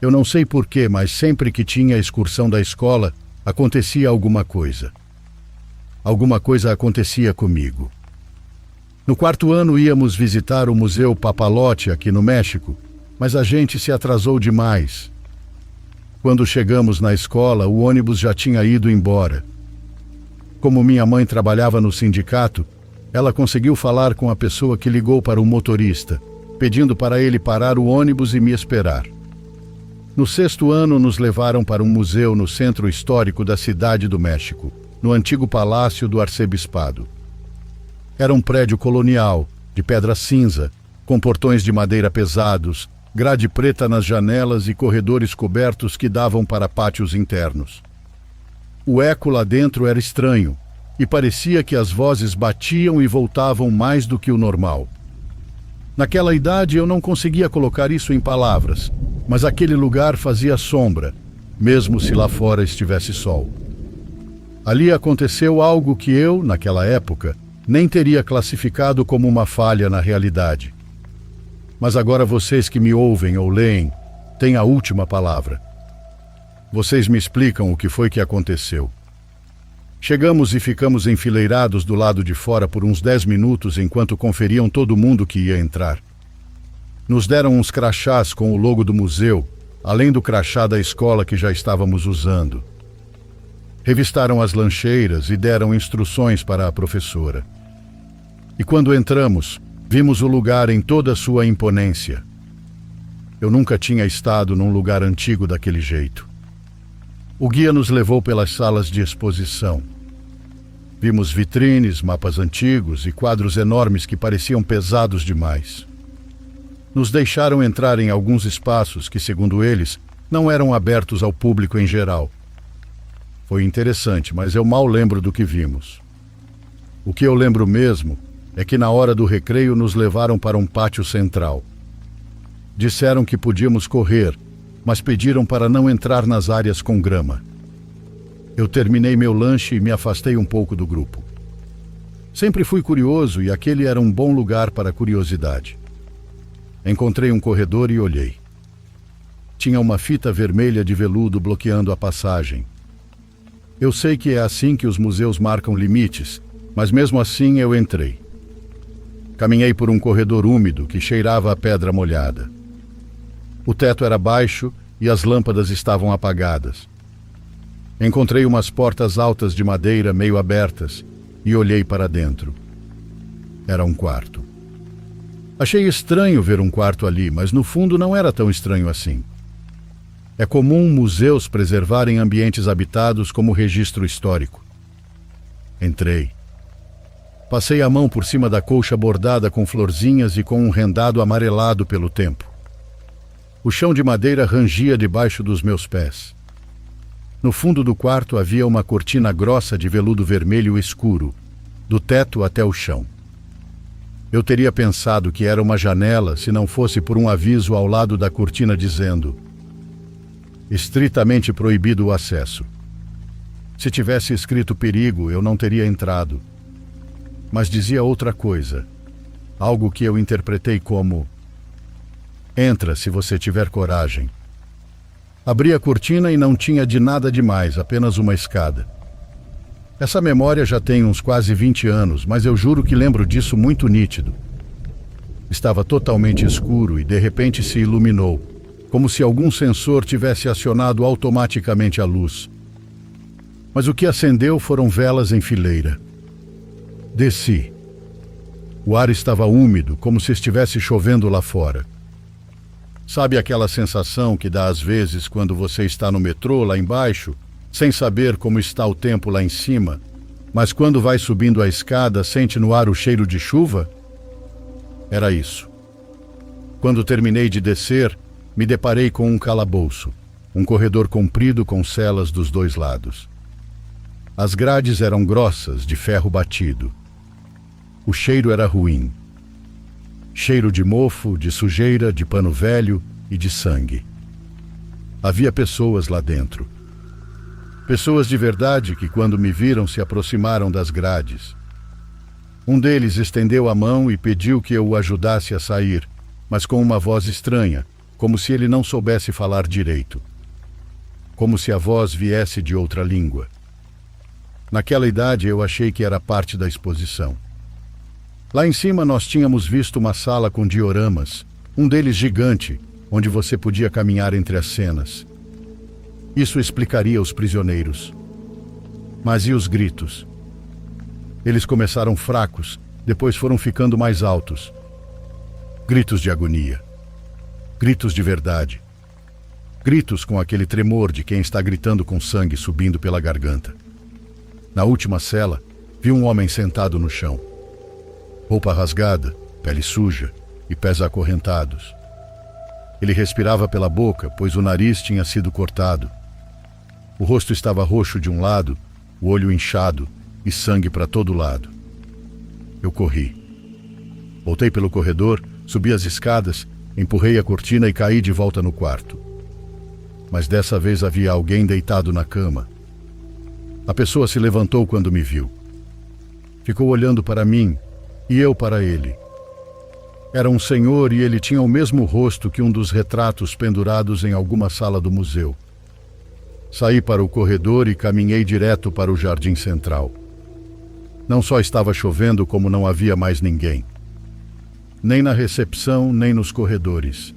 Eu não sei porquê, mas sempre que tinha a excursão da escola, acontecia alguma coisa. Alguma coisa acontecia comigo. No quarto ano íamos visitar o Museu Papalote aqui no México, mas a gente se atrasou demais. Quando chegamos na escola, o ônibus já tinha ido embora. Como minha mãe trabalhava no sindicato, ela conseguiu falar com a pessoa que ligou para o motorista, pedindo para ele parar o ônibus e me esperar. No sexto ano, nos levaram para um museu no centro histórico da cidade do México, no antigo Palácio do Arcebispado. Era um prédio colonial, de pedra cinza, com portões de madeira pesados, grade preta nas janelas e corredores cobertos que davam para pátios internos. O eco lá dentro era estranho, e parecia que as vozes batiam e voltavam mais do que o normal. Naquela idade eu não conseguia colocar isso em palavras, mas aquele lugar fazia sombra, mesmo se lá fora estivesse sol. Ali aconteceu algo que eu, naquela época, nem teria classificado como uma falha na realidade. Mas agora vocês que me ouvem ou leem, têm a última palavra. Vocês me explicam o que foi que aconteceu. Chegamos e ficamos enfileirados do lado de fora por uns 10 minutos enquanto conferiam todo mundo que ia entrar. Nos deram uns crachás com o logo do museu, além do crachá da escola que já estávamos usando. Revistaram as lancheiras e deram instruções para a professora. E quando entramos, vimos o lugar em toda a sua imponência. Eu nunca tinha estado num lugar antigo daquele jeito. O guia nos levou pelas salas de exposição. Vimos vitrines, mapas antigos e quadros enormes que pareciam pesados demais. Nos deixaram entrar em alguns espaços que, segundo eles, não eram abertos ao público em geral. Foi interessante, mas eu mal lembro do que vimos. O que eu lembro mesmo é que na hora do recreio nos levaram para um pátio central. Disseram que podíamos correr, mas pediram para não entrar nas áreas com grama. Eu terminei meu lanche e me afastei um pouco do grupo. Sempre fui curioso e aquele era um bom lugar para a curiosidade. Encontrei um corredor e olhei. Tinha uma fita vermelha de veludo bloqueando a passagem. Eu sei que é assim que os museus marcam limites, mas mesmo assim eu entrei. Caminhei por um corredor úmido que cheirava a pedra molhada. O teto era baixo e as lâmpadas estavam apagadas. Encontrei umas portas altas de madeira meio abertas e olhei para dentro. Era um quarto. Achei estranho ver um quarto ali, mas no fundo não era tão estranho assim. É comum museus preservarem ambientes habitados como registro histórico. Entrei. Passei a mão por cima da colcha bordada com florzinhas e com um rendado amarelado pelo tempo. O chão de madeira rangia debaixo dos meus pés. No fundo do quarto havia uma cortina grossa de veludo vermelho escuro, do teto até o chão. Eu teria pensado que era uma janela se não fosse por um aviso ao lado da cortina dizendo: estritamente proibido o acesso. Se tivesse escrito perigo, eu não teria entrado. Mas dizia outra coisa, algo que eu interpretei como: entra se você tiver coragem. Abri a cortina e não tinha de nada demais, apenas uma escada. Essa memória já tem uns quase 20 anos, mas eu juro que lembro disso muito nítido. Estava totalmente escuro e de repente se iluminou, como se algum sensor tivesse acionado automaticamente a luz. Mas o que acendeu foram velas em fileira. Desci. O ar estava úmido, como se estivesse chovendo lá fora. Sabe aquela sensação que dá às vezes quando você está no metrô lá embaixo, sem saber como está o tempo lá em cima, mas quando vai subindo a escada sente no ar o cheiro de chuva? Era isso. Quando terminei de descer, me deparei com um calabouço, um corredor comprido com celas dos dois lados. As grades eram grossas, de ferro batido. O cheiro era ruim. Cheiro de mofo, de sujeira, de pano velho e de sangue. Havia pessoas lá dentro. Pessoas de verdade que, quando me viram, se aproximaram das grades. Um deles estendeu a mão e pediu que eu o ajudasse a sair, mas com uma voz estranha, como se ele não soubesse falar direito, como se a voz viesse de outra língua. Naquela idade eu achei que era parte da exposição. Lá em cima nós tínhamos visto uma sala com dioramas, um deles gigante, onde você podia caminhar entre as cenas. Isso explicaria os prisioneiros. Mas e os gritos? Eles começaram fracos, depois foram ficando mais altos. Gritos de agonia. Gritos de verdade. Gritos com aquele tremor de quem está gritando com sangue subindo pela garganta. Na última cela, vi um homem sentado no chão. Roupa rasgada, pele suja e pés acorrentados. Ele respirava pela boca, pois o nariz tinha sido cortado. O rosto estava roxo de um lado, o olho inchado e sangue para todo lado. Eu corri. Voltei pelo corredor, subi as escadas, empurrei a cortina e caí de volta no quarto. Mas dessa vez havia alguém deitado na cama. A pessoa se levantou quando me viu. Ficou olhando para mim e eu para ele. Era um senhor e ele tinha o mesmo rosto que um dos retratos pendurados em alguma sala do museu. Saí para o corredor e caminhei direto para o jardim central. Não só estava chovendo, como não havia mais ninguém. Nem na recepção, nem nos corredores.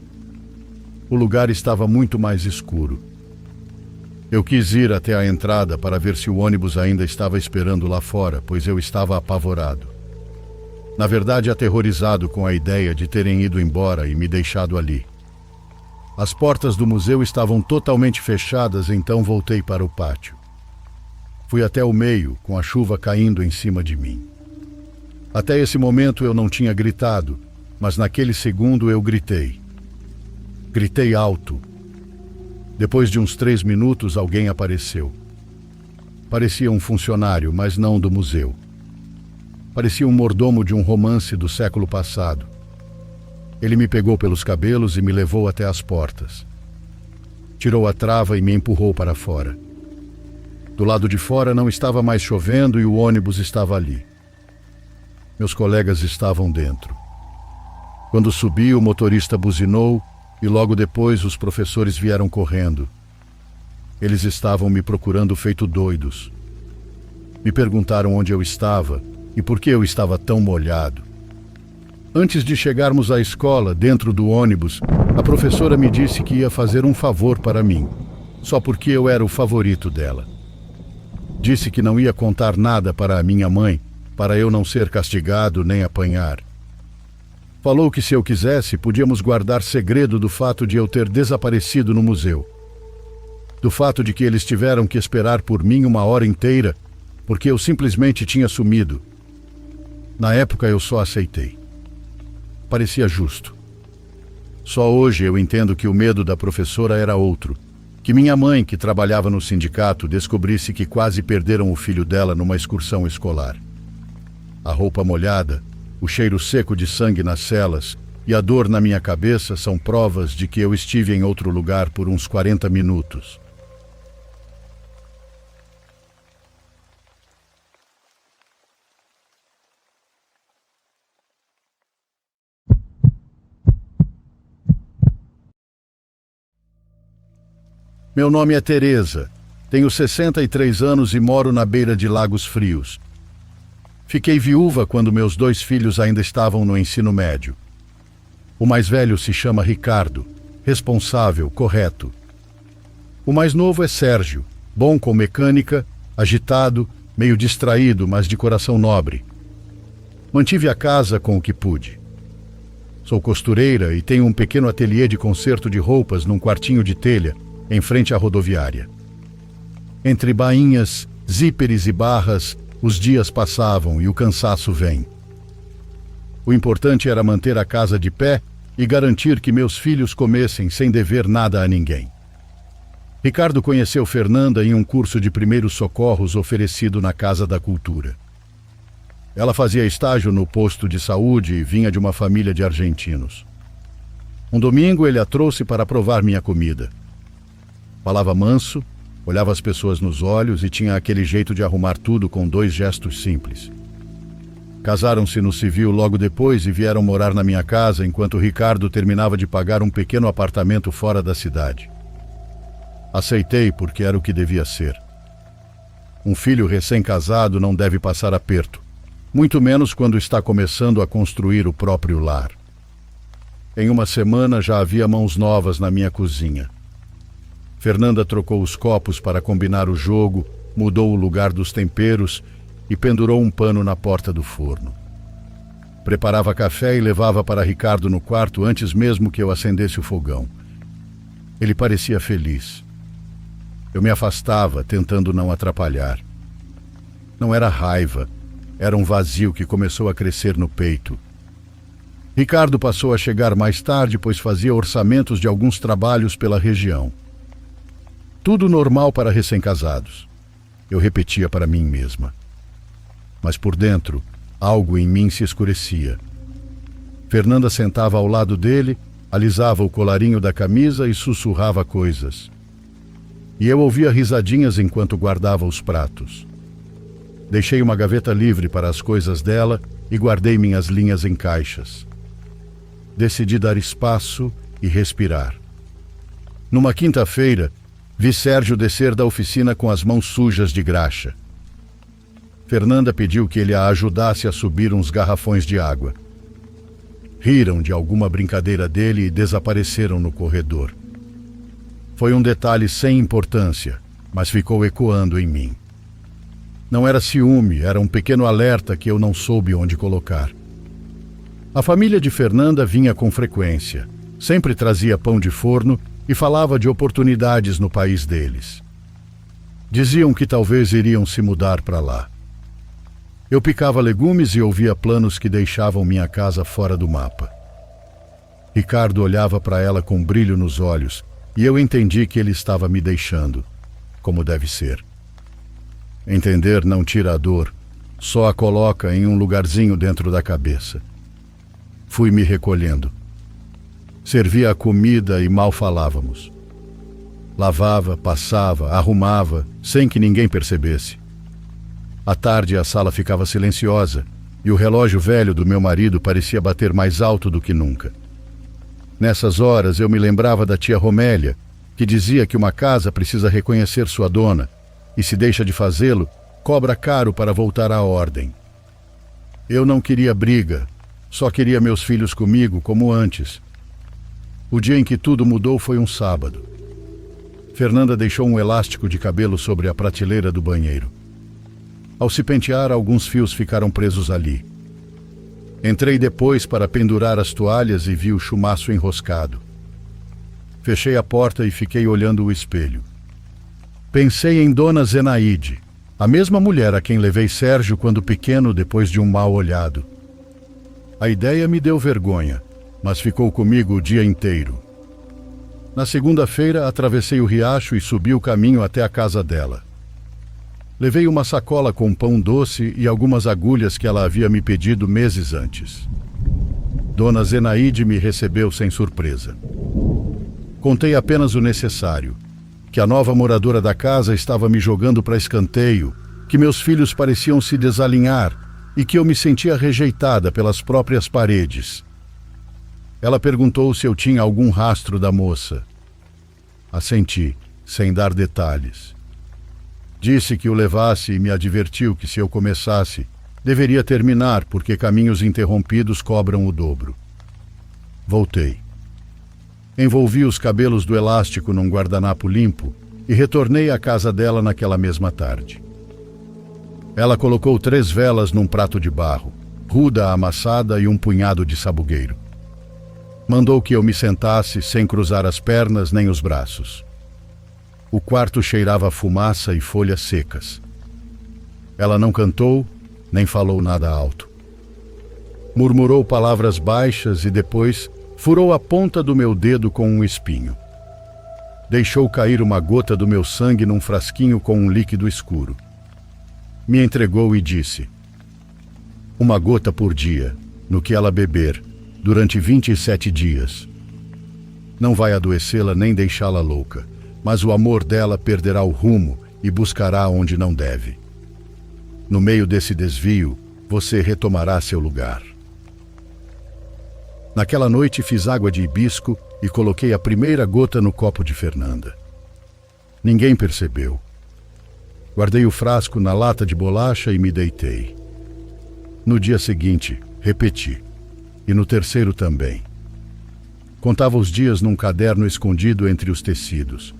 O lugar estava muito mais escuro. Eu quis ir até a entrada para ver se o ônibus ainda estava esperando lá fora, pois eu estava apavorado. Na verdade, aterrorizado com a ideia de terem ido embora e me deixado ali. As portas do museu estavam totalmente fechadas, então voltei para o pátio. Fui até o meio, com a chuva caindo em cima de mim. Até esse momento eu não tinha gritado, mas naquele segundo eu gritei. Gritei alto. Depois de uns 3 minutos, alguém apareceu. Parecia um funcionário, mas não do museu. Parecia um mordomo de um romance do século passado. Ele me pegou pelos cabelos e me levou até as portas. Tirou a trava e me empurrou para fora. Do lado de fora não estava mais chovendo e o ônibus estava ali. Meus colegas estavam dentro. Quando subi, o motorista buzinou e logo depois os professores vieram correndo. Eles estavam me procurando feito doidos. Me perguntaram onde eu estava e por que eu estava tão molhado. Antes de chegarmos à escola, dentro do ônibus, a professora me disse que ia fazer um favor para mim, só porque eu era o favorito dela. Disse que não ia contar nada para a minha mãe, para eu não ser castigado nem apanhar. Falou que se eu quisesse, podíamos guardar segredo do fato de eu ter desaparecido no museu. Do fato de que eles tiveram que esperar por mim 1 hora inteira, porque eu simplesmente tinha sumido. Na época eu só aceitei. Parecia justo. Só hoje eu entendo que o medo da professora era outro. Que minha mãe, que trabalhava no sindicato, descobrisse que quase perderam o filho dela numa excursão escolar. A roupa molhada, o cheiro seco de sangue nas celas e a dor na minha cabeça são provas de que eu estive em outro lugar por uns 40 minutos. Meu nome é Teresa, tenho 63 anos e moro na beira de Lagos Frios. Fiquei viúva quando meus 2 filhos ainda estavam no ensino médio. O mais velho se chama Ricardo, responsável, correto. O mais novo é Sérgio, bom com mecânica, agitado, meio distraído, mas de coração nobre. Mantive a casa com o que pude. Sou costureira e tenho um pequeno ateliê de conserto de roupas num quartinho de telha, em frente à rodoviária. Entre bainhas, zíperes e barras, os dias passavam e o cansaço vem. O importante era manter a casa de pé e garantir que meus filhos comessem sem dever nada a ninguém. Ricardo conheceu Fernanda em um curso de primeiros socorros oferecido na Casa da Cultura. Ela fazia estágio no posto de saúde e vinha de uma família de argentinos. Um domingo ele a trouxe para provar minha comida. Falava manso, olhava as pessoas nos olhos e tinha aquele jeito de arrumar tudo com 2 gestos simples. Casaram-se no civil logo depois e vieram morar na minha casa enquanto Ricardo terminava de pagar um pequeno apartamento fora da cidade. Aceitei porque era o que devia ser. Um filho recém-casado não deve passar aperto, muito menos quando está começando a construir o próprio lar. Em uma semana já havia mãos novas na minha cozinha. Fernanda trocou os copos para combinar o jogo, mudou o lugar dos temperos e pendurou um pano na porta do forno. Preparava café e levava para Ricardo no quarto antes mesmo que eu acendesse o fogão. Ele parecia feliz. Eu me afastava, tentando não atrapalhar. Não era raiva, era um vazio que começou a crescer no peito. Ricardo passou a chegar mais tarde, pois fazia orçamentos de alguns trabalhos pela região. Tudo normal para recém-casados. Eu repetia para mim mesma. Mas por dentro, algo em mim se escurecia. Fernanda sentava ao lado dele, alisava o colarinho da camisa e sussurrava coisas. E eu ouvia risadinhas enquanto guardava os pratos. Deixei uma gaveta livre para as coisas dela e guardei minhas linhas em caixas. Decidi dar espaço e respirar. Numa quinta-feira, vi Sérgio descer da oficina com as mãos sujas de graxa. Fernanda pediu que ele a ajudasse a subir uns garrafões de água. Riram de alguma brincadeira dele e desapareceram no corredor. Foi um detalhe sem importância, mas ficou ecoando em mim. Não era ciúme, era um pequeno alerta que eu não soube onde colocar. A família de Fernanda vinha com frequência, sempre trazia pão de forno e falava de oportunidades no país deles. Diziam que talvez iriam se mudar para lá. Eu picava legumes e ouvia planos que deixavam minha casa fora do mapa. Ricardo olhava para ela com brilho nos olhos e eu entendi que ele estava me deixando, como deve ser. Entender não tira a dor, só a coloca em um lugarzinho dentro da cabeça. Fui me recolhendo. Servia a comida e mal falávamos. Lavava, passava, arrumava, sem que ninguém percebesse. À tarde a sala ficava silenciosa e o relógio velho do meu marido parecia bater mais alto do que nunca. Nessas horas eu me lembrava da tia Romélia, que dizia que uma casa precisa reconhecer sua dona e, se deixa de fazê-lo, cobra caro para voltar à ordem. Eu não queria briga, só queria meus filhos comigo como antes. O dia em que tudo mudou foi um sábado. Fernanda deixou um elástico de cabelo sobre a prateleira do banheiro. Ao se pentear, alguns fios ficaram presos ali. Entrei depois para pendurar as toalhas e vi o chumaço enroscado. Fechei a porta e fiquei olhando o espelho. Pensei em Dona Zenaide, a mesma mulher a quem levei Sérgio quando pequeno depois de um mal olhado. A ideia me deu vergonha, mas ficou comigo o dia inteiro. Na segunda-feira, atravessei o riacho e subi o caminho até a casa dela. Levei uma sacola com pão doce e algumas agulhas que ela havia me pedido meses antes. Dona Zenaide me recebeu sem surpresa. Contei apenas o necessário, que a nova moradora da casa estava me jogando para escanteio, que meus filhos pareciam se desalinhar e que eu me sentia rejeitada pelas próprias paredes. Ela perguntou se eu tinha algum rastro da moça. Assenti, sem dar detalhes. Disse que o levasse e me advertiu que se eu começasse, deveria terminar porque caminhos interrompidos cobram o dobro. Voltei. Envolvi os cabelos do elástico num guardanapo limpo e retornei à casa dela naquela mesma tarde. Ela colocou 3 velas num prato de barro, ruda amassada e um punhado de sabugueiro. Mandou que eu me sentasse sem cruzar as pernas nem os braços. O quarto cheirava a fumaça e folhas secas. Ela não cantou, nem falou nada alto. Murmurou palavras baixas e depois furou a ponta do meu dedo com um espinho. Deixou cair uma gota do meu sangue num frasquinho com um líquido escuro. Me entregou e disse: 1 gota por dia, no que ela beber, durante 27 dias. Não vai adoecê-la nem deixá-la louca, mas o amor dela perderá o rumo e buscará onde não deve. No meio desse desvio, você retomará seu lugar. Naquela noite fiz água de hibisco e coloquei a primeira gota no copo de Fernanda. Ninguém percebeu. Guardei o frasco na lata de bolacha e me deitei. No dia seguinte, repeti. E no terceiro também. Contava os dias num caderno escondido entre os tecidos.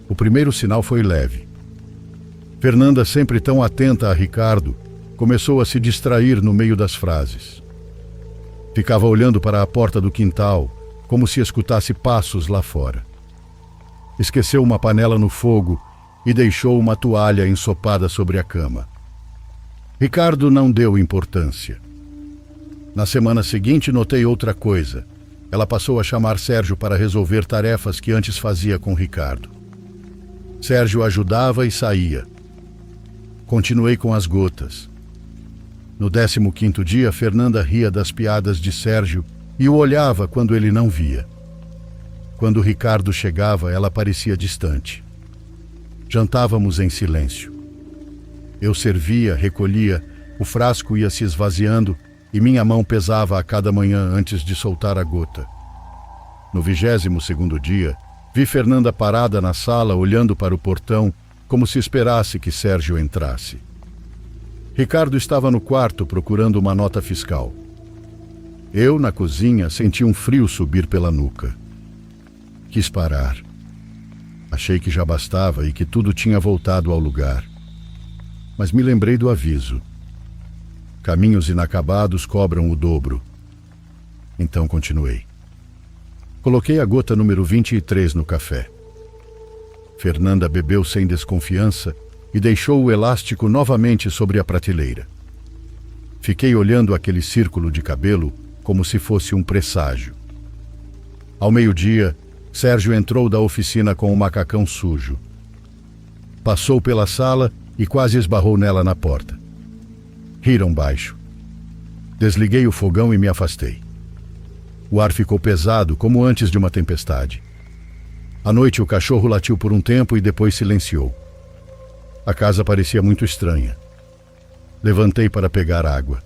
O primeiro sinal foi leve. Fernanda, sempre tão atenta a Ricardo, começou a se distrair no meio das frases. Ficava olhando para a porta do quintal, como se escutasse passos lá fora. Esqueceu uma panela no fogo e deixou uma toalha ensopada sobre a cama. Ricardo não deu importância. Na semana seguinte, notei outra coisa. Ela passou a chamar Sérgio para resolver tarefas que antes fazia com Ricardo. Sérgio ajudava e saía. Continuei com as gotas. No 15º dia, Fernanda ria das piadas de Sérgio e o olhava quando ele não via. Quando Ricardo chegava, ela parecia distante. Jantávamos em silêncio. Eu servia, recolhia, o frasco ia se esvaziando e minha mão pesava a cada manhã antes de soltar a gota. No 22º dia, vi Fernanda parada na sala, olhando para o portão, como se esperasse que Sérgio entrasse. Ricardo estava no quarto procurando uma nota fiscal. Eu, na cozinha, senti um frio subir pela nuca. Quis parar. Achei que já bastava e que tudo tinha voltado ao lugar. Mas me lembrei do aviso. Caminhos inacabados cobram o dobro. Então continuei. Coloquei a gota número 23 no café. Fernanda bebeu sem desconfiança e deixou o elástico novamente sobre a prateleira. Fiquei olhando aquele círculo de cabelo como se fosse um presságio. Ao meio-dia, Sérgio entrou da oficina com um macacão sujo. Passou pela sala e quase esbarrou nela na porta. Riram baixo. Desliguei o fogão e me afastei. O ar ficou pesado, como antes de uma tempestade. À noite, o cachorro latiu por um tempo e depois silenciou. A casa parecia muito estranha. Levantei para pegar água.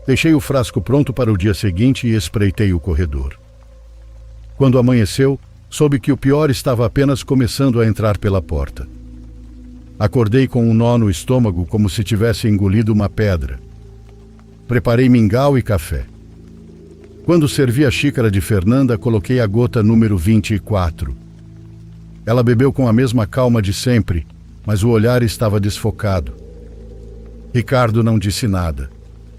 Deixei o frasco pronto para o dia seguinte e espreitei o corredor. Quando amanheceu, soube que o pior estava apenas começando a entrar pela porta. Acordei com um nó no estômago, como se tivesse engolido uma pedra. Preparei mingau e café. Quando servi a xícara de Fernanda, coloquei a gota número 24. Ela bebeu com a mesma calma de sempre, mas o olhar estava desfocado. Ricardo não disse nada,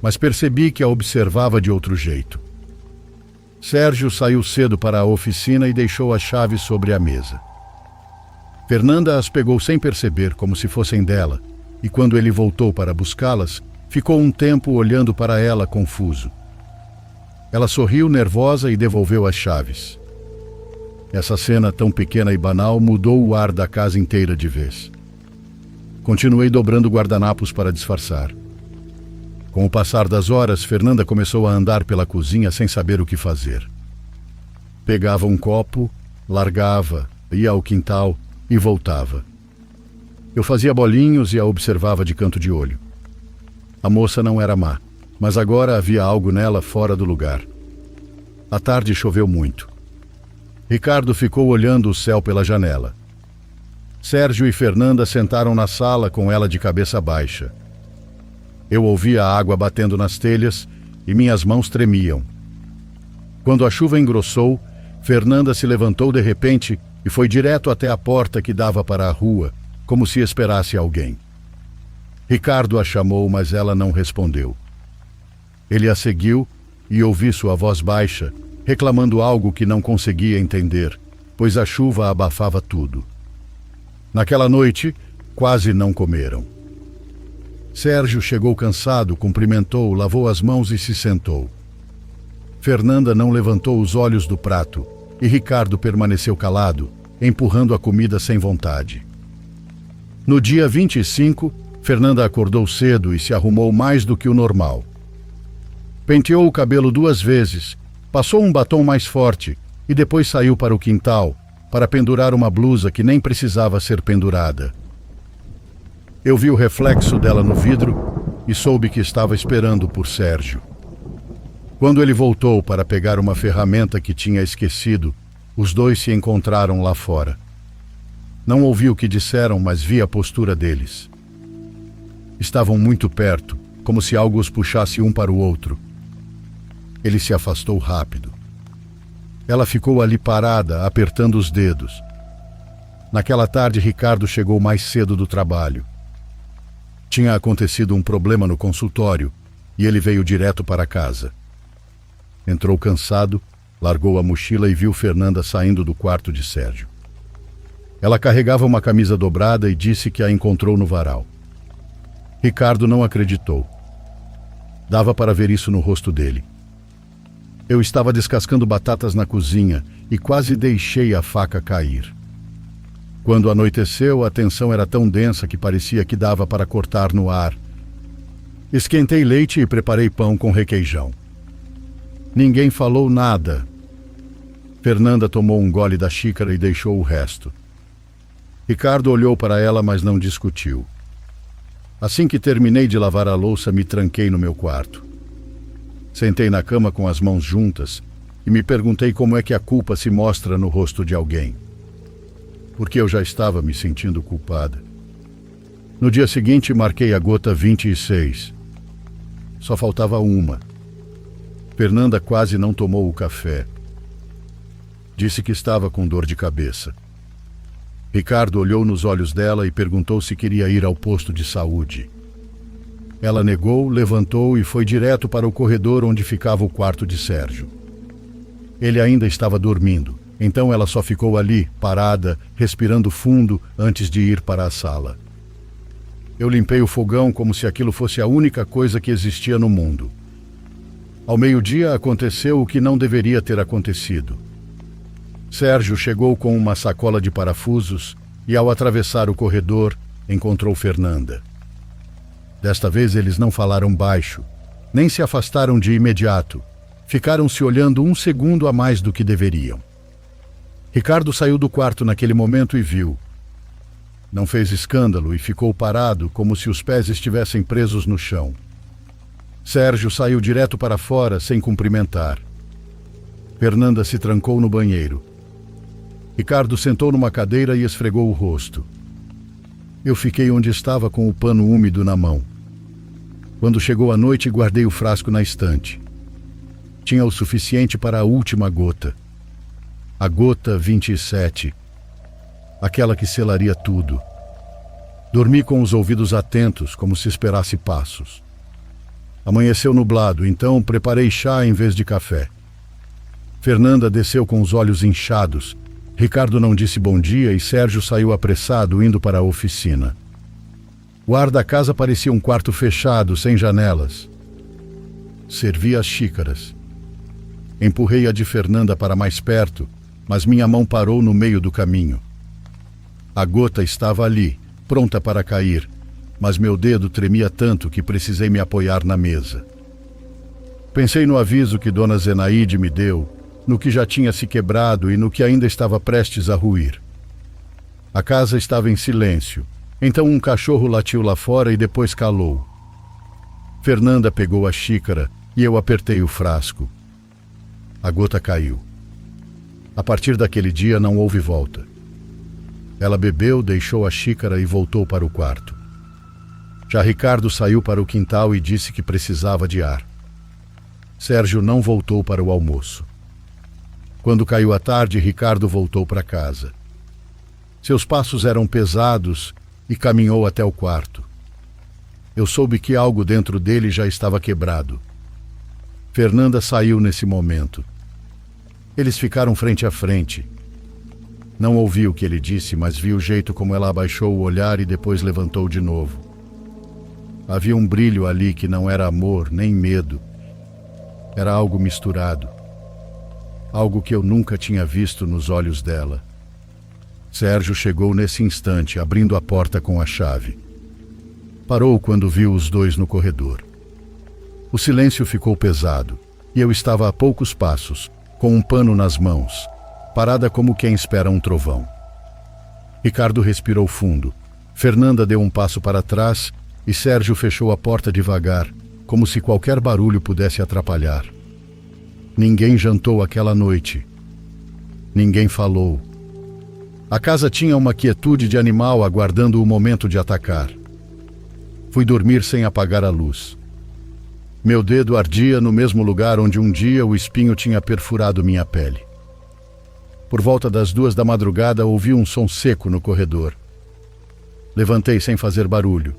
mas percebi que a observava de outro jeito. Sérgio saiu cedo para a oficina e deixou as chaves sobre a mesa. Fernanda as pegou sem perceber, como se fossem dela, e quando ele voltou para buscá-las, ficou um tempo olhando para ela confuso. Ela sorriu nervosa e devolveu as chaves. Essa cena tão pequena e banal mudou o ar da casa inteira de vez. Continuei dobrando guardanapos para disfarçar. Com o passar das horas, Fernanda começou a andar pela cozinha sem saber o que fazer. Pegava um copo, largava, ia ao quintal e voltava. Eu fazia bolinhos e a observava de canto de olho. A moça não era má, mas agora havia algo nela fora do lugar. À tarde choveu muito. Ricardo ficou olhando o céu pela janela. Sérgio e Fernanda sentaram na sala com ela de cabeça baixa. Eu ouvia a água batendo nas telhas e minhas mãos tremiam. Quando a chuva engrossou, Fernanda se levantou de repente e foi direto até a porta que dava para a rua, como se esperasse alguém. Ricardo a chamou, mas ela não respondeu. Ele a seguiu e ouvi sua voz baixa, reclamando algo que não conseguia entender, pois a chuva abafava tudo. Naquela noite, quase não comeram. Sérgio chegou cansado, cumprimentou, lavou as mãos e se sentou. Fernanda não levantou os olhos do prato e Ricardo permaneceu calado, empurrando a comida sem vontade. No dia 25, Fernanda acordou cedo e se arrumou mais do que o normal. Penteou o cabelo 2 vezes, passou um batom mais forte e depois saiu para o quintal para pendurar uma blusa que nem precisava ser pendurada. Eu vi o reflexo dela no vidro e soube que estava esperando por Sérgio. Quando ele voltou para pegar uma ferramenta que tinha esquecido, os dois se encontraram lá fora. Não ouvi o que disseram, mas vi a postura deles. Estavam muito perto, como se algo os puxasse um para o outro. Ele se afastou rápido. Ela ficou ali parada, apertando os dedos. Naquela tarde, Ricardo chegou mais cedo do trabalho. Tinha acontecido um problema no consultório e ele veio direto para casa. Entrou cansado, largou a mochila e viu Fernanda saindo do quarto de Sérgio. Ela carregava uma camisa dobrada e disse que a encontrou no varal. Ricardo não acreditou. Dava para ver isso no rosto dele. Eu estava descascando batatas na cozinha e quase deixei a faca cair. Quando anoiteceu, a tensão era tão densa que parecia que dava para cortar no ar. Esquentei leite e preparei pão com requeijão. Ninguém falou nada. Fernanda tomou um gole da xícara e deixou o resto. Ricardo olhou para ela, mas não discutiu. Assim que terminei de lavar a louça, me tranquei no meu quarto. Sentei na cama com as mãos juntas e me perguntei como é que a culpa se mostra no rosto de alguém. Porque eu já estava me sentindo culpada. No dia seguinte, marquei a gota 26. Só faltava uma. Fernanda quase não tomou o café. Disse que estava com dor de cabeça. Ricardo olhou nos olhos dela e perguntou se queria ir ao posto de saúde. Ela negou, levantou e foi direto para o corredor onde ficava o quarto de Sérgio. Ele ainda estava dormindo, então ela só ficou ali, parada, respirando fundo antes de ir para a sala. Eu limpei o fogão como se aquilo fosse a única coisa que existia no mundo. Ao meio-dia aconteceu o que não deveria ter acontecido. Sérgio chegou com uma sacola de parafusos e, ao atravessar o corredor, encontrou Fernanda. Desta vez eles não falaram baixo, nem se afastaram de imediato. Ficaram se olhando um segundo a mais do que deveriam. Ricardo saiu do quarto naquele momento e viu. Não fez escândalo e ficou parado como se os pés estivessem presos no chão. Sérgio saiu direto para fora sem cumprimentar. Fernanda se trancou no banheiro. Ricardo sentou numa cadeira e esfregou o rosto. Eu fiquei onde estava com o pano úmido na mão. Quando chegou a noite, guardei o frasco na estante. Tinha o suficiente para a última gota. A gota 27. Aquela que selaria tudo. Dormi com os ouvidos atentos, como se esperasse passos. Amanheceu nublado, então preparei chá em vez de café. Fernanda desceu com os olhos inchados. Ricardo não disse bom dia e Sérgio saiu apressado, indo para a oficina. O ar da casa parecia um quarto fechado, sem janelas. Servi as xícaras. Empurrei a de Fernanda para mais perto, mas minha mão parou no meio do caminho. A gota estava ali, pronta para cair, mas meu dedo tremia tanto que precisei me apoiar na mesa. Pensei no aviso que Dona Zenaide me deu, no que já tinha se quebrado e no que ainda estava prestes a ruir. A casa estava em silêncio, então um cachorro latiu lá fora e depois calou. Fernanda pegou a xícara e eu apertei o frasco. A gota caiu. A partir daquele dia não houve volta. Ela bebeu, deixou a xícara e voltou para o quarto. Já Ricardo saiu para o quintal e disse que precisava de ar. Sérgio não voltou para o almoço. Quando caiu a tarde, Ricardo voltou para casa. Seus passos eram pesados e caminhou até o quarto. Eu soube que algo dentro dele já estava quebrado. Fernanda saiu nesse momento. Eles ficaram frente a frente. Não ouvi o que ele disse, mas vi o jeito como ela abaixou o olhar e depois levantou de novo. Havia um brilho ali que não era amor nem medo. Era algo misturado. Algo que eu nunca tinha visto nos olhos dela. Sérgio chegou nesse instante, abrindo a porta com a chave. Parou quando viu os dois no corredor. O silêncio ficou pesado, e eu estava a poucos passos, com um pano nas mãos, parada como quem espera um trovão. Ricardo respirou fundo. Fernanda deu um passo para trás e Sérgio fechou a porta devagar, como se qualquer barulho pudesse atrapalhar. Ninguém jantou aquela noite. Ninguém falou. A casa tinha uma quietude de animal aguardando o momento de atacar. Fui dormir sem apagar a luz. Meu dedo ardia no mesmo lugar onde um dia o espinho tinha perfurado minha pele. Por volta das 2 da madrugada ouvi um som seco no corredor. Levantei sem fazer barulho.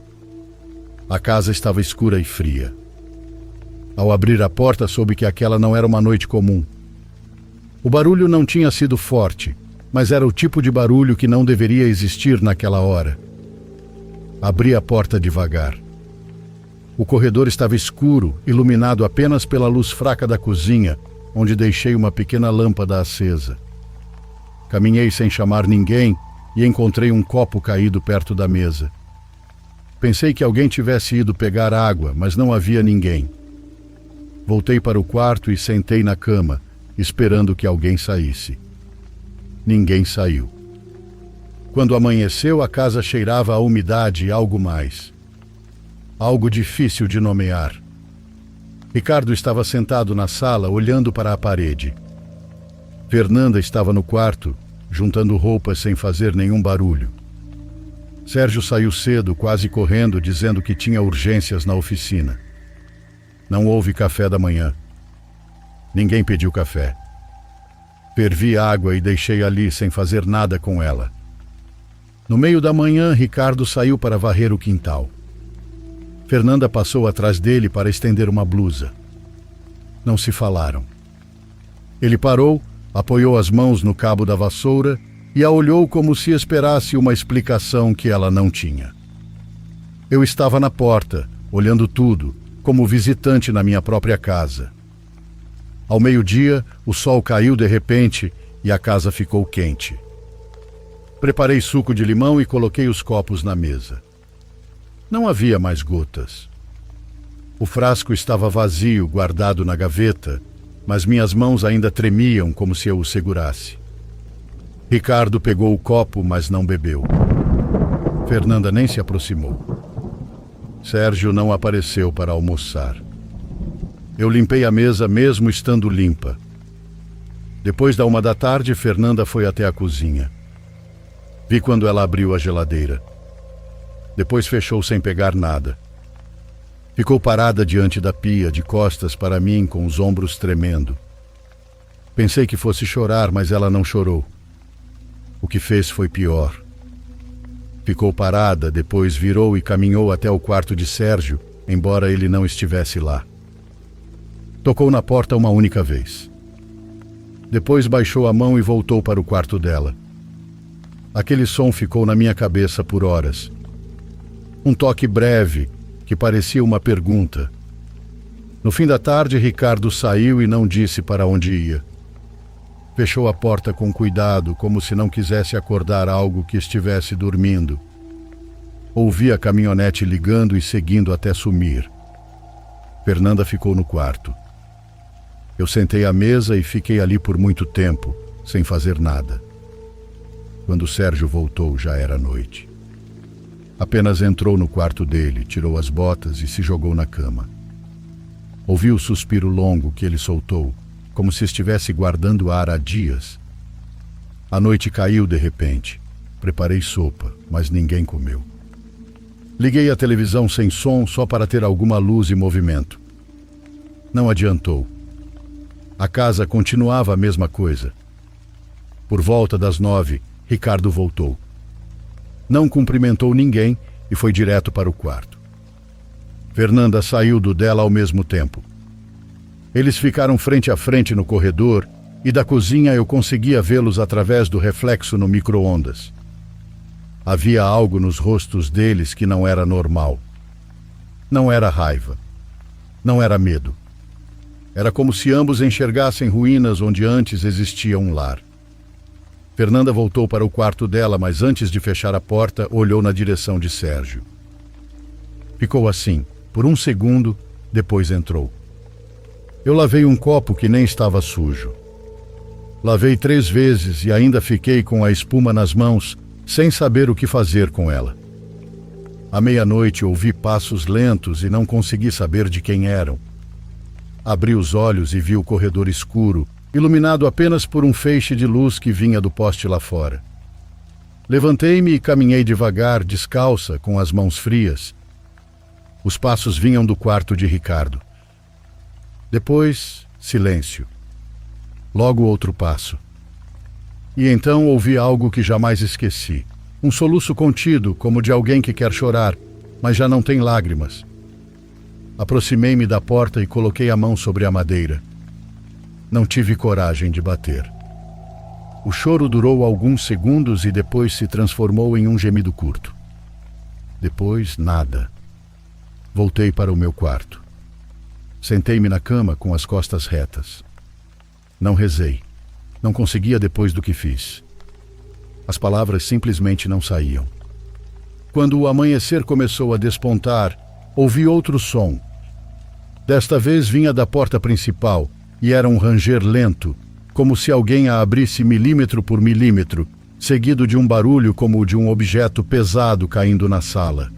A casa estava escura e fria. Ao abrir a porta, soube que aquela não era uma noite comum. O barulho não tinha sido forte, mas era o tipo de barulho que não deveria existir naquela hora. Abri a porta devagar. O corredor estava escuro, iluminado apenas pela luz fraca da cozinha, onde deixei uma pequena lâmpada acesa. Caminhei sem chamar ninguém e encontrei um copo caído perto da mesa. Pensei que alguém tivesse ido pegar água, mas não havia ninguém. Voltei para o quarto e sentei na cama, esperando que alguém saísse. Ninguém saiu. Quando amanheceu, a casa cheirava a umidade e algo mais. Algo difícil de nomear. Ricardo estava sentado na sala, olhando para a parede. Fernanda estava no quarto, juntando roupas sem fazer nenhum barulho. Sérgio saiu cedo, quase correndo, dizendo que tinha urgências na oficina. Não houve café da manhã. Ninguém pediu café. Fervi água e deixei ali sem fazer nada com ela. No meio da manhã, Ricardo saiu para varrer o quintal. Fernanda passou atrás dele para estender uma blusa. Não se falaram. Ele parou, apoiou as mãos no cabo da vassoura e a olhou como se esperasse uma explicação que ela não tinha. Eu estava na porta, olhando tudo, como visitante na minha própria casa. Ao meio-dia, o sol caiu de repente e a casa ficou quente. Preparei suco de limão e coloquei os copos na mesa. Não havia mais gotas. O frasco estava vazio, guardado na gaveta, mas minhas mãos ainda tremiam como se eu o segurasse. Ricardo pegou o copo, mas não bebeu. Fernanda nem se aproximou. Sérgio não apareceu para almoçar. Eu limpei a mesa mesmo estando limpa. Depois da 1 da tarde, Fernanda foi até a cozinha. Vi quando ela abriu a geladeira. Depois fechou sem pegar nada. Ficou parada diante da pia, de costas para mim, com os ombros tremendo. Pensei que fosse chorar, mas ela não chorou. O que fez foi pior. Ficou parada, depois virou e caminhou até o quarto de Sérgio, embora ele não estivesse lá. Tocou na porta uma única vez. Depois baixou a mão e voltou para o quarto dela. Aquele som ficou na minha cabeça por horas. Um toque breve, que parecia uma pergunta. No fim da tarde, Ricardo saiu e não disse para onde ia. Fechou a porta com cuidado, como se não quisesse acordar algo que estivesse dormindo. Ouvi a caminhonete ligando e seguindo até sumir. Fernanda ficou no quarto. Eu sentei à mesa e fiquei ali por muito tempo, sem fazer nada. Quando Sérgio voltou, já era noite. Apenas entrou no quarto dele, tirou as botas e se jogou na cama. Ouvi o suspiro longo que ele soltou, como se estivesse guardando ar há dias. A noite caiu de repente. Preparei sopa, mas ninguém comeu. Liguei a televisão sem som só para ter alguma luz e movimento. Não adiantou. A casa continuava a mesma coisa. Por volta das 9, Ricardo voltou. Não cumprimentou ninguém e foi direto para o quarto. Fernanda saiu do dela ao mesmo tempo. Eles ficaram frente a frente no corredor e da cozinha eu conseguia vê-los através do reflexo no micro-ondas. Havia algo nos rostos deles que não era normal. Não era raiva. Não era medo. Era como se ambos enxergassem ruínas onde antes existia um lar. Fernanda voltou para o quarto dela, mas antes de fechar a porta, olhou na direção de Sérgio. Ficou assim, por um segundo, depois entrou. Eu lavei um copo que nem estava sujo. Lavei 3 vezes e ainda fiquei com a espuma nas mãos, sem saber o que fazer com ela. À meia-noite ouvi passos lentos e não consegui saber de quem eram. Abri os olhos e vi o corredor escuro, iluminado apenas por um feixe de luz que vinha do poste lá fora. Levantei-me e caminhei devagar, descalça, com as mãos frias. Os passos vinham do quarto de Ricardo. Depois, silêncio. Logo outro passo. E então ouvi algo que jamais esqueci. Um soluço contido, como de alguém que quer chorar, mas já não tem lágrimas. Aproximei-me da porta e coloquei a mão sobre a madeira. Não tive coragem de bater. O choro durou alguns segundos e depois se transformou em um gemido curto. Depois, nada. Voltei para o meu quarto. Sentei-me na cama com as costas retas. Não rezei. Não conseguia depois do que fiz. As palavras simplesmente não saíam. Quando o amanhecer começou a despontar, ouvi outro som. Desta vez vinha da porta principal e era um ranger lento, como se alguém a abrisse milímetro por milímetro, seguido de um barulho como o de um objeto pesado caindo na sala.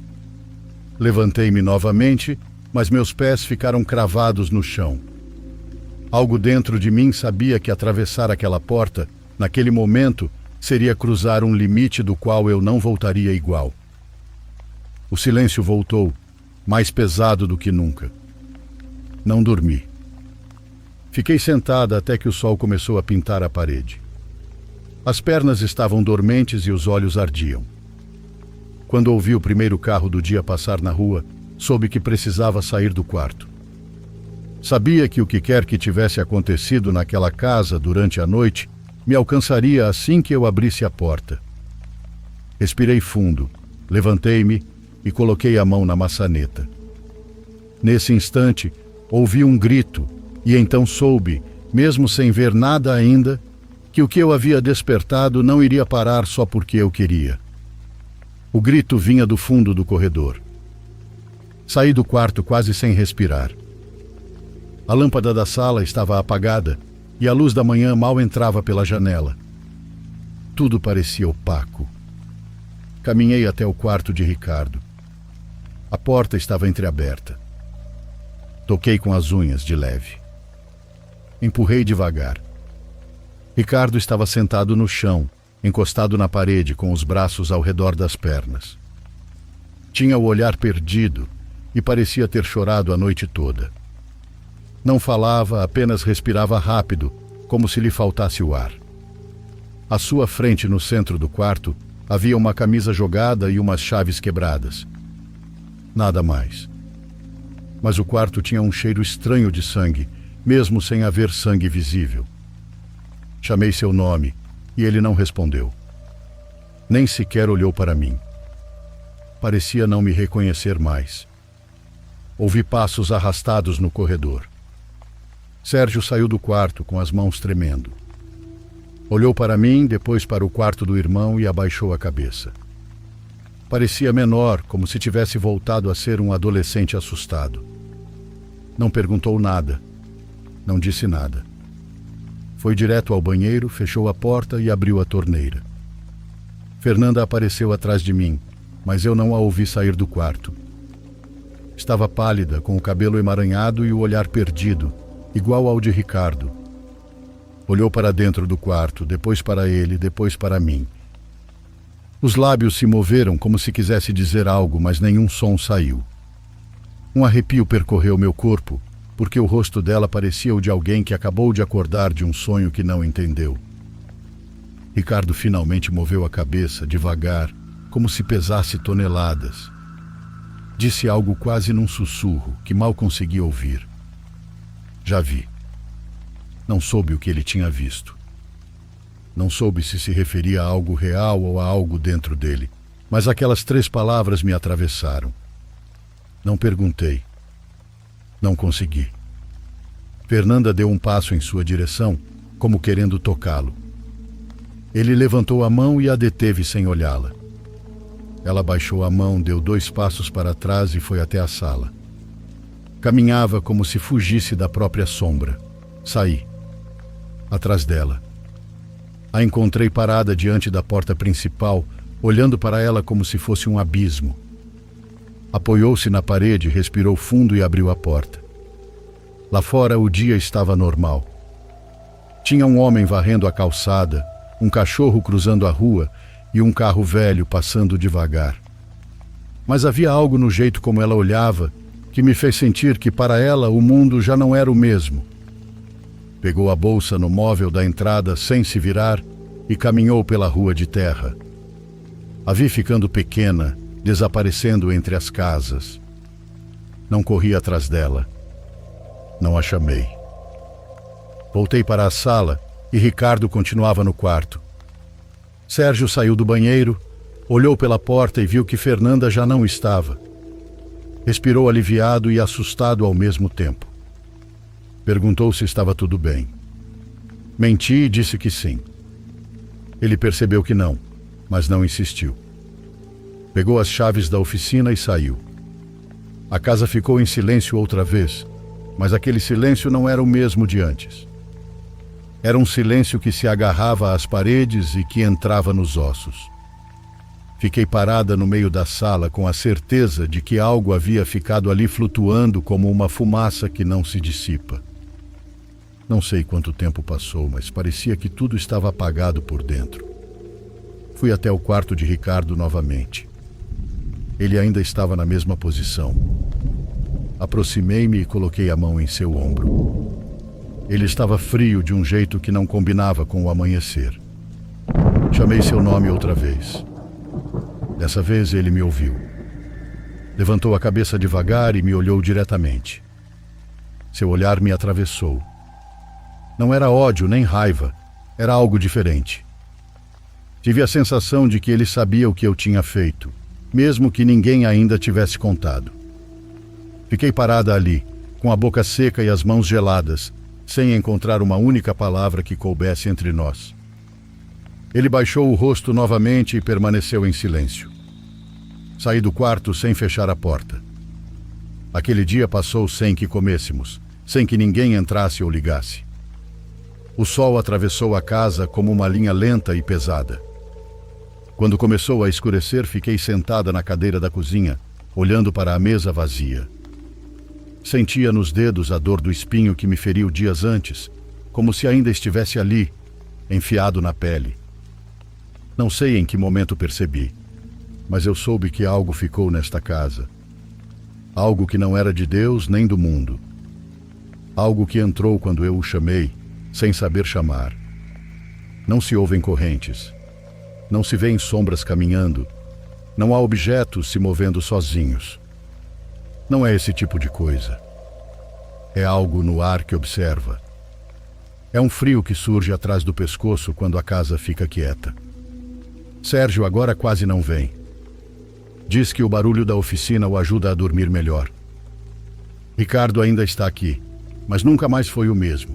Levantei-me novamente, mas meus pés ficaram cravados no chão. Algo dentro de mim sabia que atravessar aquela porta, naquele momento, seria cruzar um limite do qual eu não voltaria igual. O silêncio voltou, mais pesado do que nunca. Não dormi. Fiquei sentada até que o sol começou a pintar a parede. As pernas estavam dormentes e os olhos ardiam. Quando ouvi o primeiro carro do dia passar na rua, soube que precisava sair do quarto. Sabia que o que quer que tivesse acontecido naquela casa durante a noite me alcançaria assim que eu abrisse a porta. Respirei fundo, levantei-me e coloquei a mão na maçaneta. Nesse instante, ouvi um grito e então soube, mesmo sem ver nada ainda, que o que eu havia despertado não iria parar só porque eu queria. O grito vinha do fundo do corredor. Saí do quarto quase sem respirar. A lâmpada da sala estava apagada e a luz da manhã mal entrava pela janela. Tudo parecia opaco. Caminhei até o quarto de Ricardo. A porta estava entreaberta. Toquei com as unhas de leve. Empurrei devagar. Ricardo estava sentado no chão, encostado na parede com os braços ao redor das pernas. Tinha o olhar perdido e parecia ter chorado a noite toda. Não falava, apenas respirava rápido, como se lhe faltasse o ar. À sua frente, no centro do quarto, havia uma camisa jogada e umas chaves quebradas. Nada mais. Mas o quarto tinha um cheiro estranho de sangue, mesmo sem haver sangue visível. Chamei seu nome e ele não respondeu. Nem sequer olhou para mim. Parecia não me reconhecer mais. Ouvi passos arrastados no corredor. Sérgio saiu do quarto com as mãos tremendo. Olhou para mim, depois para o quarto do irmão e abaixou a cabeça. Parecia menor, como se tivesse voltado a ser um adolescente assustado. Não perguntou nada. Não disse nada. Foi direto ao banheiro, fechou a porta e abriu a torneira. Fernanda apareceu atrás de mim, mas eu não a ouvi sair do quarto. Estava pálida, com o cabelo emaranhado e o olhar perdido, igual ao de Ricardo. Olhou para dentro do quarto, depois para ele, depois para mim. Os lábios se moveram como se quisesse dizer algo, mas nenhum som saiu. Um arrepio percorreu meu corpo, porque o rosto dela parecia o de alguém que acabou de acordar de um sonho que não entendeu. Ricardo finalmente moveu a cabeça, devagar, como se pesasse toneladas. Disse algo quase num sussurro, que mal consegui ouvir. Já vi. Não soube o que ele tinha visto. Não soube se referia a algo real ou a algo dentro dele, mas aquelas 3 palavras me atravessaram. Não perguntei. Não consegui. Fernanda deu um passo em sua direção, como querendo tocá-lo. Ele levantou a mão e a deteve sem olhá-la. Ela baixou a mão, deu 2 passos para trás e foi até a sala. Caminhava como se fugisse da própria sombra. Saí. Atrás dela. A encontrei parada diante da porta principal, olhando para ela como se fosse um abismo. Apoiou-se na parede, respirou fundo e abriu a porta. Lá fora o dia estava normal. Tinha um homem varrendo a calçada, um cachorro cruzando a rua e um carro velho passando devagar. Mas havia algo no jeito como ela olhava que me fez sentir que para ela o mundo já não era o mesmo. Pegou a bolsa no móvel da entrada sem se virar e caminhou pela rua de terra. A vi ficando pequena, desaparecendo entre as casas. Não corri atrás dela. Não a chamei. Voltei para a sala e Ricardo continuava no quarto. Sérgio saiu do banheiro, olhou pela porta e viu que Fernanda já não estava. Respirou aliviado e assustado ao mesmo tempo. Perguntou se estava tudo bem. Menti e disse que sim. Ele percebeu que não, mas não insistiu. Pegou as chaves da oficina e saiu. A casa ficou em silêncio outra vez, mas aquele silêncio não era o mesmo de antes. Era um silêncio que se agarrava às paredes e que entrava nos ossos. Fiquei parada no meio da sala com a certeza de que algo havia ficado ali flutuando como uma fumaça que não se dissipa. Não sei quanto tempo passou, mas parecia que tudo estava apagado por dentro. Fui até o quarto de Ricardo novamente. Ele ainda estava na mesma posição. Aproximei-me e coloquei a mão em seu ombro. Ele estava frio de um jeito que não combinava com o amanhecer. Chamei seu nome outra vez. Dessa vez ele me ouviu. Levantou a cabeça devagar e me olhou diretamente. Seu olhar me atravessou. Não era ódio nem raiva, era algo diferente. Tive a sensação de que ele sabia o que eu tinha feito, mesmo que ninguém ainda tivesse contado. Fiquei parada ali, com a boca seca e as mãos geladas, sem encontrar uma única palavra que coubesse entre nós. Ele baixou o rosto novamente e permaneceu em silêncio. Saí do quarto sem fechar a porta. Aquele dia passou sem que comêssemos, sem que ninguém entrasse ou ligasse. O sol atravessou a casa como uma linha lenta e pesada. Quando começou a escurecer, fiquei sentada na cadeira da cozinha, olhando para a mesa vazia. Sentia nos dedos a dor do espinho que me feriu dias antes, como se ainda estivesse ali, enfiado na pele. Não sei em que momento percebi, mas eu soube que algo ficou nesta casa. Algo que não era de Deus nem do mundo. Algo que entrou quando eu o chamei, sem saber chamar. Não se ouvem correntes. Não se vêem sombras caminhando. Não há objetos se movendo sozinhos. Não é esse tipo de coisa. É algo no ar que observa. É um frio que surge atrás do pescoço quando a casa fica quieta. Sérgio agora quase não vem. Diz que o barulho da oficina o ajuda a dormir melhor. Ricardo ainda está aqui, mas nunca mais foi o mesmo.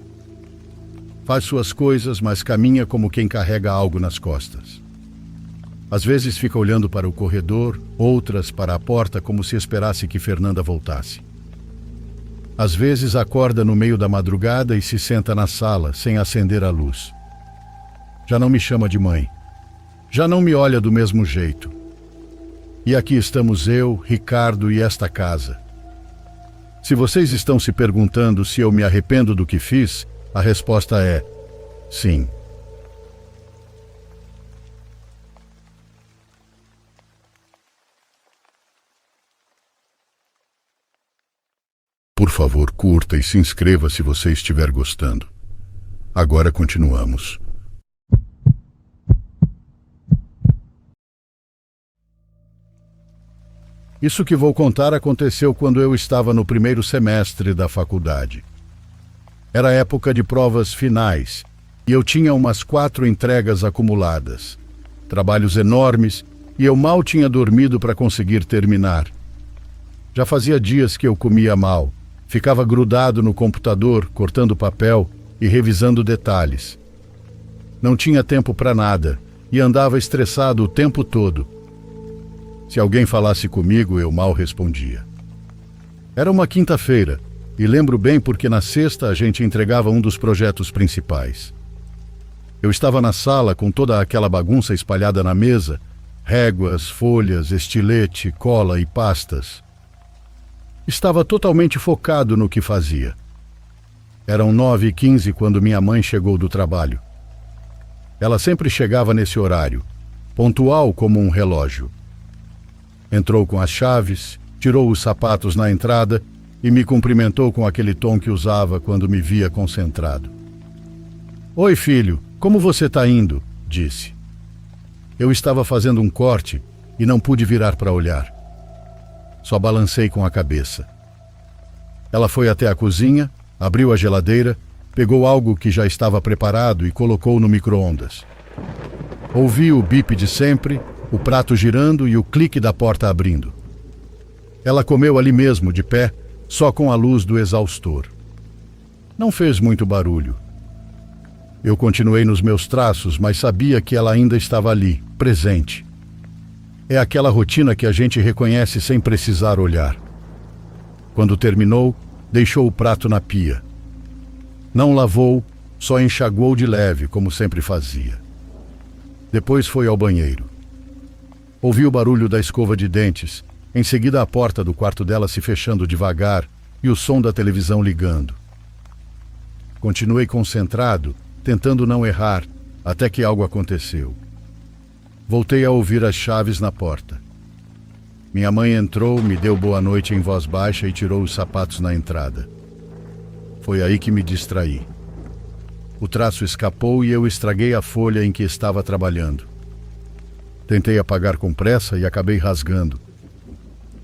Faz suas coisas, mas caminha como quem carrega algo nas costas. Às vezes fica olhando para o corredor, outras para a porta como se esperasse que Fernanda voltasse. Às vezes acorda no meio da madrugada e se senta na sala, sem acender a luz. Já não me chama de mãe. Já não me olha do mesmo jeito. E aqui estamos eu, Ricardo e esta casa. Se vocês estão se perguntando se eu me arrependo do que fiz, a resposta é sim. Por favor, curta e se inscreva se você estiver gostando. Agora continuamos. Isso que vou contar aconteceu quando eu estava no primeiro semestre da faculdade. Era época de provas finais e eu tinha umas 4 entregas acumuladas. Trabalhos enormes e eu mal tinha dormido para conseguir terminar. Já fazia dias que eu comia mal. Ficava grudado no computador, cortando papel e revisando detalhes. Não tinha tempo para nada e andava estressado o tempo todo. Se alguém falasse comigo, eu mal respondia. Era uma quinta-feira, e lembro bem porque na sexta a gente entregava um dos projetos principais. Eu estava na sala com toda aquela bagunça espalhada na mesa, réguas, folhas, estilete, cola e pastas. Estava totalmente focado no que fazia. Eram 9h15 quando minha mãe chegou do trabalho. Ela sempre chegava nesse horário, pontual como um relógio. Entrou com as chaves, tirou os sapatos na entrada e me cumprimentou com aquele tom que usava quando me via concentrado. "Oi, filho, como você está indo?" disse. Eu estava fazendo um corte e não pude virar para olhar. Só balancei com a cabeça. Ela foi até a cozinha, abriu a geladeira, pegou algo que já estava preparado e colocou no micro-ondas. Ouvi o bip de sempre, o prato girando e o clique da porta abrindo. Ela comeu ali mesmo, de pé, só com a luz do exaustor. Não fez muito barulho. Eu continuei nos meus traços, mas sabia que ela ainda estava ali, presente. É aquela rotina que a gente reconhece sem precisar olhar. Quando terminou, deixou o prato na pia. Não lavou, só enxaguou de leve, como sempre fazia. Depois foi ao banheiro. Ouvi o barulho da escova de dentes, em seguida a porta do quarto dela se fechando devagar e o som da televisão ligando. Continuei concentrado, tentando não errar, até que algo aconteceu. Voltei a ouvir as chaves na porta. Minha mãe entrou, me deu boa noite em voz baixa e tirou os sapatos na entrada. Foi aí que me distraí. O traço escapou e eu estraguei a folha em que estava trabalhando. Tentei apagar com pressa e acabei rasgando.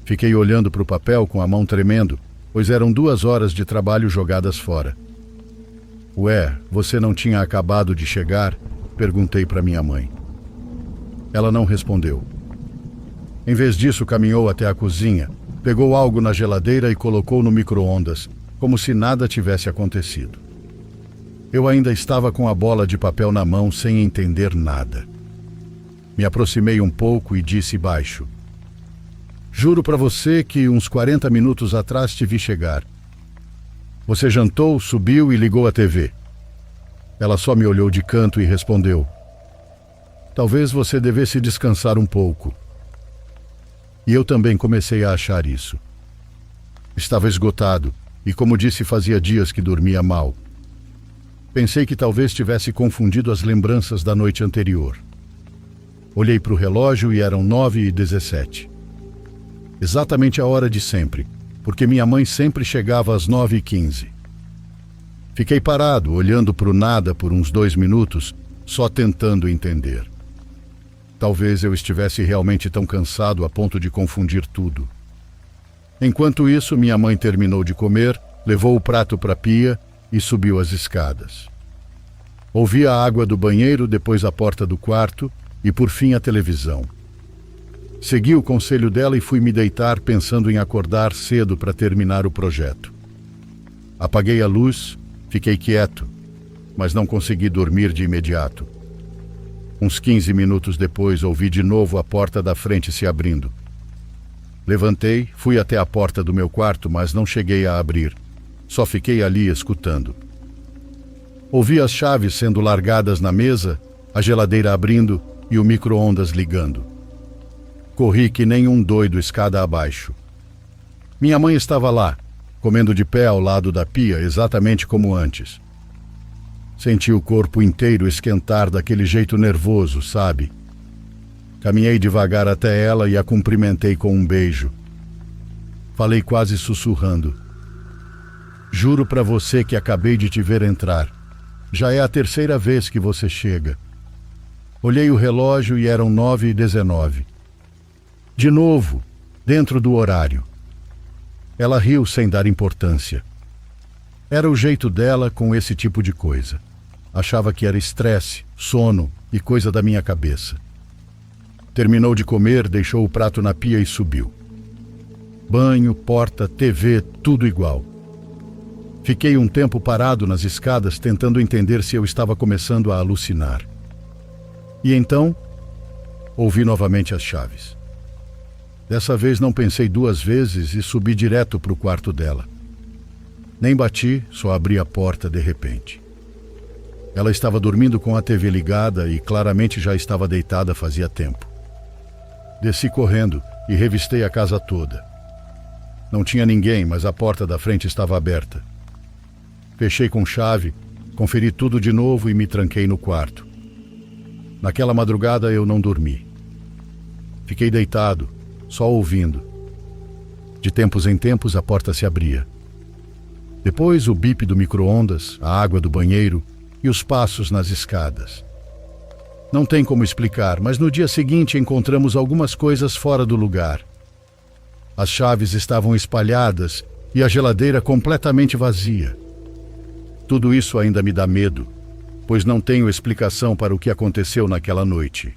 Fiquei olhando para o papel com a mão tremendo, pois eram 2 horas de trabalho jogadas fora. "Ué, você não tinha acabado de chegar?" perguntei para minha mãe. Ela não respondeu. Em vez disso, caminhou até a cozinha, pegou algo na geladeira e colocou no micro-ondas, como se nada tivesse acontecido. Eu ainda estava com a bola de papel na mão sem entender nada. Me aproximei um pouco e disse baixo: "Juro para você que uns 40 minutos atrás te vi chegar. Você jantou, subiu e ligou a TV." Ela só me olhou de canto e respondeu: "Talvez você devesse descansar um pouco." E eu também comecei a achar isso. Estava esgotado e, como disse, fazia dias que dormia mal. Pensei que talvez tivesse confundido as lembranças da noite anterior. Olhei para o relógio e eram 9h17. Exatamente a hora de sempre, porque minha mãe sempre chegava às 9h15. Fiquei parado, olhando para o nada por uns 2 minutos, só tentando entender. Talvez eu estivesse realmente tão cansado a ponto de confundir tudo. Enquanto isso, minha mãe terminou de comer, levou o prato para a pia e subiu as escadas. Ouvi a água do banheiro, depois a porta do quarto e, por fim, a televisão. Segui o conselho dela e fui me deitar pensando em acordar cedo para terminar o projeto. Apaguei a luz, fiquei quieto, mas não consegui dormir de imediato. Uns 15 minutos depois, ouvi de novo a porta da frente se abrindo. Levantei, fui até a porta do meu quarto, mas não cheguei a abrir. Só fiquei ali escutando. Ouvi as chaves sendo largadas na mesa, a geladeira abrindo e o micro-ondas ligando. Corri que nem um doido escada abaixo. Minha mãe estava lá, comendo de pé ao lado da pia, exatamente como antes. Senti o corpo inteiro esquentar daquele jeito nervoso, sabe? Caminhei devagar até ela e a cumprimentei com um beijo. Falei quase sussurrando: "Juro para você que acabei de te ver entrar. Já é a 3ª vez que você chega." Olhei o relógio e eram 9h19. De novo, dentro do horário. Ela riu sem dar importância. Era o jeito dela com esse tipo de coisa. Achava que era estresse, sono e coisa da minha cabeça. Terminou de comer, deixou o prato na pia e subiu. Banho, porta, TV, tudo igual. Fiquei um tempo parado nas escadas tentando entender se eu estava começando a alucinar. E então, ouvi novamente as chaves. Dessa vez não pensei 2 vezes e subi direto para o quarto dela. Nem bati, só abri a porta de repente. Ela estava dormindo com a TV ligada e claramente já estava deitada fazia tempo. Desci correndo e revistei a casa toda. Não tinha ninguém, mas a porta da frente estava aberta. Fechei com chave, conferi tudo de novo e me tranquei no quarto. Naquela madrugada eu não dormi. Fiquei deitado, só ouvindo. De tempos em tempos a porta se abria. Depois o bip do micro-ondas, a água do banheiro e os passos nas escadas. Não tem como explicar, mas no dia seguinte encontramos algumas coisas fora do lugar. As chaves estavam espalhadas e a geladeira completamente vazia. Tudo isso ainda me dá medo, pois não tenho explicação para o que aconteceu naquela noite.